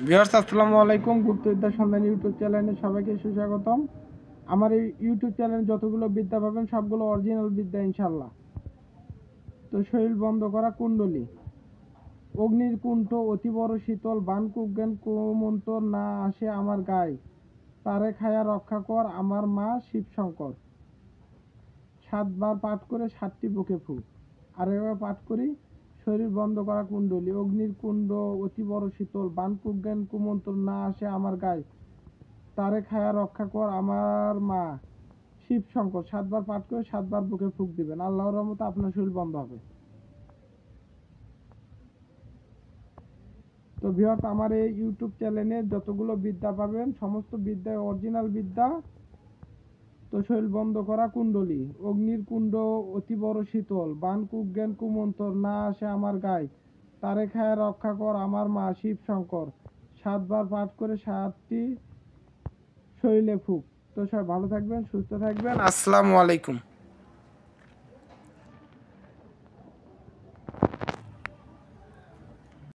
Viewers আসসালামু আলাইকুম। গুপ্তবিদ্যা সন্ধান ইউটিউব চ্যানেলে সবাইকে সুস্বাগতম। আমার এই ইউটিউব চ্যানেলে যতগুলো বিদ্যা পাবেন সবগুলো অরিজিনাল বিদ্যা ইনশাল্লাহ। তো শরীর বন্ধ করা কুণ্ডলী, অগ্নির কুণ্ঠ অতি বড় শীতল, বান কুজ্ঞান কুমন্ত না আসে আমার গায়ে, তারে খায়া রক্ষা কর আমার মা শিবশঙ্কর। 7বার পাঠ করে 7টি বুকে ফুক। আর এবার পাঠ করি। শরীর বন্ধ করা কুণ্ডলী, অগ্নির কুণ্ড অতি বড় শীতল, বান কুজ্ঞান কুমন্ত্র না আসে আমার গায়ে, তারে খায়া রক্ষা কর আমার মা শিবশঙ্কর। 7বার পাঠ করে 7বার বুকে ফুক দিবেন। আল্লাহর রহমতে আপনার শরীর বন্ধ হবে। তো ভিউয়ার্স, আমার এই ইউটিউব চ্যানেলে যতগুলো বিদ্যা পাবেন সমস্ত বিদ্যা অরিজিনাল বিদ্যা। তো শরীর বন্ধ করা কুণ্ডলী, অগ্নির কুণ্ড অতি বড় শীতল, বান কুজ্ঞান কুমন্তর না আসে আমার গায়ে, তারে খায়া রক্ষা কর আমার মা শিবশঙ্কর। 7বার পাঠ করে 7টি শরীরে ফুক। তো সবাই ভালো থাকবেন, সুস্থ থাকবেন। আসসালামু আলাইকুম।